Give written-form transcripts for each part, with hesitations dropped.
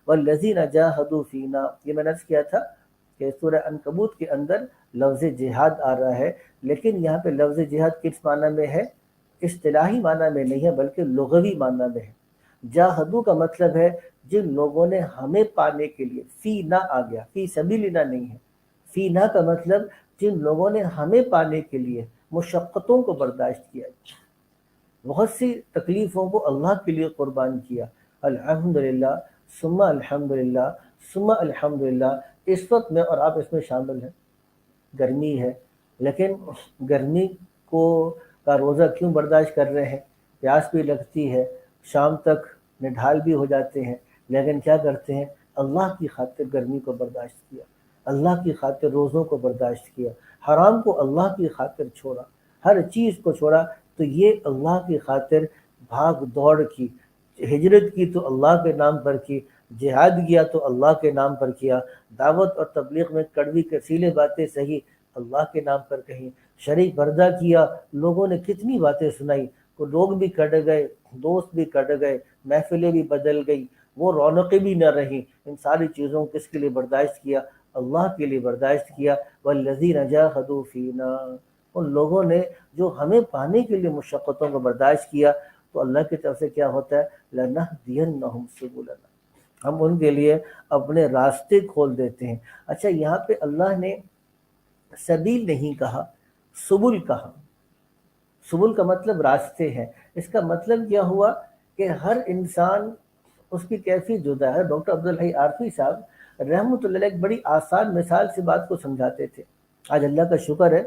والذین جاہدوا فینا، یہ میں نے عرض کیا تھا کہ سورہ عنکبوت کے اندر لفظ جہاد آ رہا ہے، لیکن یہاں پہ لفظ جہاد کس معنی میں ہے؟ اصطلاحی معنی میں نہیں ہے بلکہ لغوی معنی میں ہے۔ جاہدو کا مطلب ہے جن لوگوں نے ہمیں پانے کے لیے، فی نہ آ گیا، فی سبیلنا نہیں ہے، فی نہ کا مطلب جن لوگوں نے ہمیں پانے کے لیے مشقتوں کو برداشت کیا، بہت سی تکلیفوں کو اللہ کے لیے قربان کیا، الحمدللہ ثم الحمدللہ ثم الحمدللہ۔ اس وقت میں اور آپ اس میں شامل ہیں، گرمی ہے، لیکن گرمی کو کا روزہ کیوں برداشت کر رہے ہیں؟ پیاس بھی لگتی ہے، شام تک نڈھال بھی ہو جاتے ہیں، لیکن کیا کرتے ہیں؟ اللہ کی خاطر گرمی کو برداشت کیا، اللہ کی خاطر روزوں کو برداشت کیا، حرام کو اللہ کی خاطر چھوڑا، ہر چیز کو چھوڑا۔ تو یہ اللہ کی خاطر بھاگ دوڑ کی، ہجرت کی تو اللہ کے نام پر کی، جہاد کیا تو اللہ کے نام پر کیا، دعوت اور تبلیغ میں کڑوی کسیلے باتیں صحیح اللہ کے نام پر کہیں، شریک پردہ کیا، لوگوں نے کتنی باتیں سنائی، تو لوگ بھی کٹ گئے، دوست بھی کٹ گئے، محفلیں بھی بدل گئی، وہ رونقیں بھی نہ رہیں، ان ساری چیزوں کو کس کے لیے برداشت کیا؟ اللہ کے لیے برداشت کیا۔ والذین جاہدوا فینا، ان لوگوں نے جو ہمیں پانے کے لیے مشقتوں کو برداشت کیا، تو اللہ کی طرف سے کیا ہوتا ہے؟ لنہدینہم سبلنا، ہم ان کے لیے اپنے راستے کھول دیتے ہیں۔ اچھا، یہاں پہ اللہ نے سبیل نہیں کہا، سبل کہا۔ سبل کا مطلب راستے ہیں۔ اس کا مطلب کیا ہوا کہ ہر انسان اس کی کیفیت جدا ہے۔ ڈاکٹر عبدالحی عارفی صاحب رحمۃ اللہ علیہ ایک بڑی آسان مثال سے بات کو سمجھاتے تھے۔ آج اللہ کا شکر ہے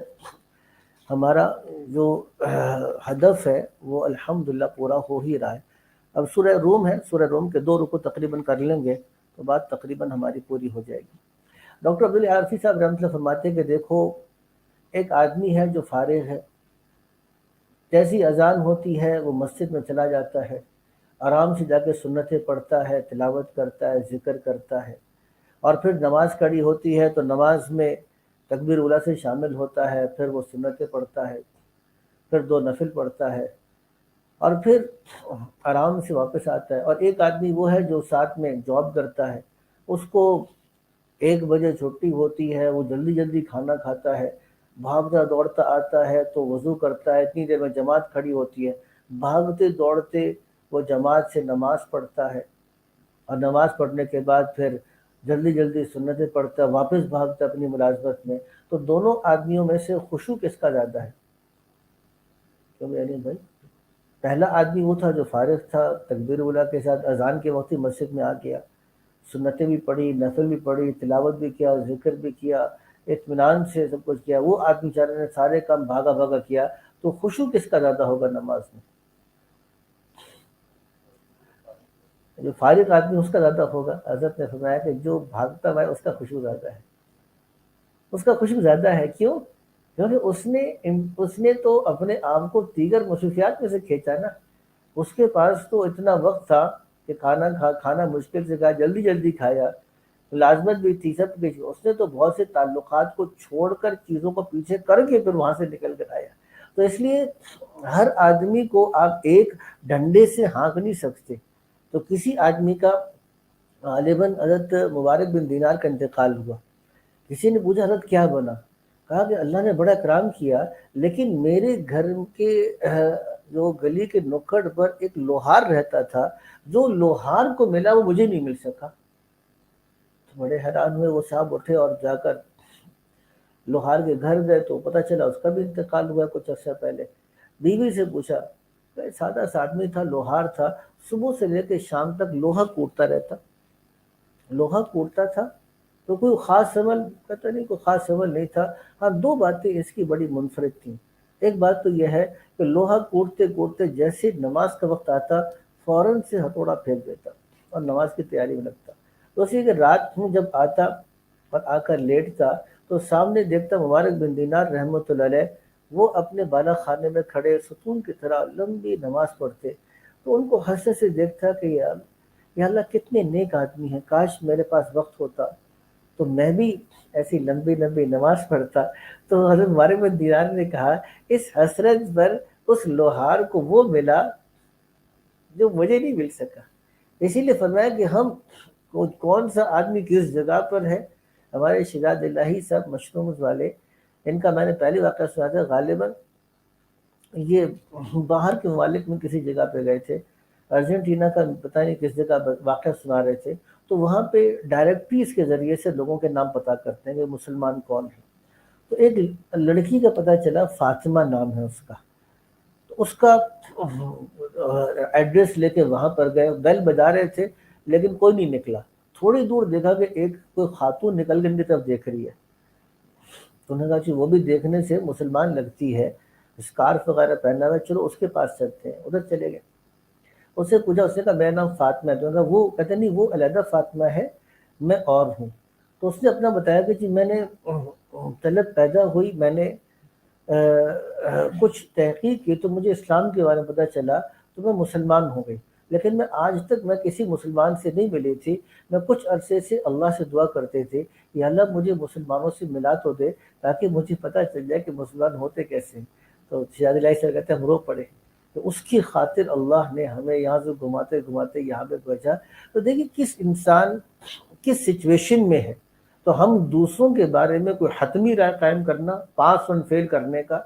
ہمارا جو ہدف ہے وہ الحمدللہ پورا ہو ہی رہا ہے۔ اب سورہ روم ہے، سورہ روم کے 2 رکوع تقریباً کر لیں گے تو بات تقریباً ہماری پوری ہو جائے گی۔ ڈاکٹر عبدالحی عارفی صاحب رحمۃ اللہ فرماتے ہیں کہ دیکھو، ایک آدمی ہے جو فارغ ہے، جیسی اذان ہوتی ہے وہ مسجد میں چلا جاتا ہے، آرام سے جا کے سنتیں پڑھتا ہے، تلاوت کرتا ہے، ذکر کرتا ہے، اور پھر نماز کھڑی ہوتی ہے تو نماز میں تکبیر اولیٰ سے شامل ہوتا ہے، پھر وہ سنتیں پڑھتا ہے، پھر 2 نفل پڑھتا ہے، اور پھر آرام سے واپس آتا ہے۔ اور ایک آدمی وہ ہے جو ساتھ میں جاب کرتا ہے، اس کو 1 بجے چھٹی ہوتی ہے، وہ جلدی جلدی کھانا کھاتا ہے، بھاگتا دوڑتا آتا ہے تو وضو کرتا ہے، اتنی دیر میں جماعت کھڑی ہوتی ہے، بھاگتے دوڑتے وہ جماعت سے نماز پڑھتا ہے، اور نماز پڑھنے کے بعد پھر جلدی جلدی سنتیں پڑھتا ہے، واپس بھاگتا ہے اپنی ملازمت میں۔ تو دونوں آدمیوں میں سے خشوع کس کا زیادہ ہے؟ کیوں یعنی بھائی، پہلا آدمی وہ تھا جو فارغ تھا، تکبیر اولیٰ کے ساتھ اذان کے وقت ہی مسجد میں آ گیا، سنتیں بھی پڑھی، نفل بھی پڑھی، تلاوت بھی کیا، ذکر بھی کیا، اطمینان سے سب کچھ کیا۔ وہ آدمی بیچارے نے سارے کام بھاگا بھاگا کیا، تو خشوع کس کا زیادہ ہوگا نماز میں؟ جو فارغ آدمی اس کا زیادہ ہوگا۔ حضرت نے فرمایا کہ جو بھاگتا ہوا ہے اس کا خشوع زیادہ ہے، اس کا خشوع زیادہ ہے۔ کیوں؟ کیونکہ اس نے تو اپنے آپ کو دیگر مصروفیات میں سے کھینچا نا۔ اس کے پاس تو اتنا وقت تھا کہ کھانا مشکل سے کھایا، جلدی جلدی کھایا، لازمت بھی تھی، سب کچھ۔ اس نے تو بہت سے تعلقات کو چھوڑ کر، چیزوں کو پیچھے کر کے پھر وہاں سے نکل کر آیا۔ تو اس لیے ہر آدمی کو آپ ایک ڈنڈے سے ہانک نہیں سکتے۔ تو کسی آدمی کا غالباً حضرت مبارک بن دینار کا انتقال ہوا، کسی نے پوچھا حضرت کیا بنا؟ کہا کہ اللہ نے بڑا کرام کیا، لیکن میرے گھر کے جو گلی کے نکڑ پر ایک لوہار رہتا تھا، جو لوہار کو ملا وہ مجھے نہیں مل سکا۔ تو بڑے حیران ہوئے وہ صاحب، اٹھے اور جا کر لوہار کے گھر گئے تو پتہ چلا اس کا بھی انتقال ہوا کچھ عرصہ پہلے۔ بیوی سے پوچھا، کہ سادہ سا آدمی تھا، لوہار تھا، صبح سے لے کے شام تک لوہا کوٹتا رہتا، لوہا کوٹتا تھا، تو کوئی خاص عمل کہتا نہیں، کوئی خاص عمل نہیں تھا۔ ہاں 2 باتیں اس کی بڑی منفرد تھیں۔ ایک بات تو یہ ہے کہ لوہا کوٹتے کوٹتے جیسے نماز کا وقت آتا فوراً سے ہتھوڑا پھینک دیتا اور نماز کی تیاری میں لگتا۔ تو اسی کہ رات میں جب آتا اور آ کر لیٹتا تو سامنے دیکھتا مبارک بن دینار رحمۃ اللہ علیہ، وہ اپنے بالا خانے میں کھڑے ستون کی طرح لمبی نماز پڑھتے۔ تو ان کو حسرت سے دیکھتا کہ یا اللہ کتنے نیک آدمی ہیں، کاش میرے پاس وقت ہوتا تو میں بھی ایسی لمبی لمبی نماز پڑھتا۔ تو حضرت مبارک بن دینار نے کہا، اس حسرت پر اس لوہار کو وہ ملا جو مجھے نہیں مل سکا۔ اسی لیے فرمایا کہ ہم کون سا آدمی کس جگہ پر ہے. ہمارے شجاعت الہی صاحب مشرومز والے، ان کا میں نے پہلی واقعہ سنا تھا، غالباً یہ باہر کے ممالک میں کسی جگہ پہ گئے تھے، ارجنٹینا کا پتہ نہیں کس جگہ واقعہ سنا رہے تھے، تو وہاں پہ ڈائریکٹریز کے ذریعے سے لوگوں کے نام پتہ کرتے ہیں کہ مسلمان کون ہیں. تو ایک لڑکی کا پتہ چلا، فاطمہ نام ہے اس کا. تو اس کا ایڈریس لے کے وہاں پر گئے، بیل بجا رہے تھے لیکن کوئی نہیں نکلا. تھوڑی دور دیکھا کہ ایک کوئی خاتون نکل کے ان کی طرف دیکھ رہی ہے. تو انہوں نے کہا کہ وہ بھی دیکھنے سے مسلمان لگتی ہے، اسکارف وغیرہ پہنا ہوا ہے، چلو اس کے پاس چلتے ہیں. ادھر چلے گئے. اس سے پوچھا، اس نے کہا میرا نام فاطمہ ہے. تو انہوں نے کہا وہ، کہتے نہیں وہ علیحدہ فاطمہ ہے، میں اور ہوں. تو اس نے اپنا بتایا کہ جی میں نے طلب پیدا ہوئی، میں نے کچھ تحقیق کی تو مجھے اسلام کے بارے میں پتہ چلا تو میں مسلمان ہو گئی، لیکن میں آج تک میں کسی مسلمان سے نہیں ملی تھی. میں کچھ عرصے سے اللہ سے دعا کرتے تھے یا اللہ مجھے مسلمانوں سے ملا تو دے تاکہ مجھے پتہ چل جائے کہ مسلمان ہوتے کیسے ہیں. تو شہزاد الہی سے کہتے ہیں ہم رو پڑے. تو اس کی خاطر اللہ نے ہمیں یہاں سے گھماتے گھماتے یہاں پہ بھیجا. تو دیکھیے کس انسان کس سچویشن میں ہے. تو ہم دوسروں کے بارے میں کوئی حتمی رائے قائم کرنا، پاس اور فیل کرنے کا،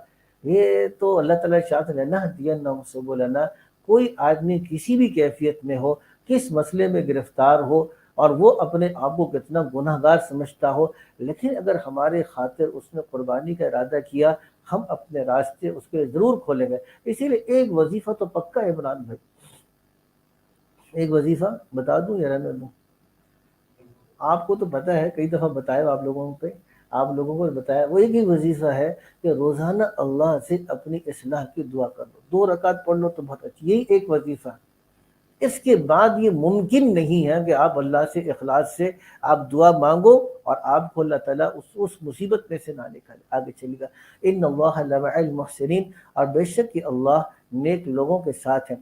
یہ تو اللہ تعالیٰ چاہتے ہیں نہ دینا سبلنا. کوئی آدمی کسی بھی کیفیت میں ہو، کس مسئلے میں گرفتار ہو اور وہ اپنے آپ کو کتنا گناہ گار سمجھتا ہو، لیکن اگر ہمارے خاطر اس نے قربانی کا ارادہ کیا، ہم اپنے راستے اس کے ضرور کھولیں گے. اسی لیے ایک وظیفہ تو پکا ہے عمران بھائی، ایک وظیفہ بتا دوں یا رہنے دوں؟ آپ کو تو پتہ ہے، کئی دفعہ بتایا آپ لوگوں پہ، آپ لوگوں کو بتایا. وہ ایک ہی وظیفہ ہے کہ روزانہ اللہ سے اپنی اصلاح کی دعا کر لو، 2 رکعت پڑھ لو تو بہت اچھی. یہی ایک وظیفہ. اس کے بعد یہ ممکن نہیں ہے کہ آپ اللہ سے اخلاص سے آپ دعا مانگو اور آپ کو اللہ تعالیٰ اس مصیبت میں سے نہ نکالے. آگے چلیے گا، ان اللہ لمع المحسنین، اور بے شک کہ اللہ نیک لوگوں کے ساتھ ہیں.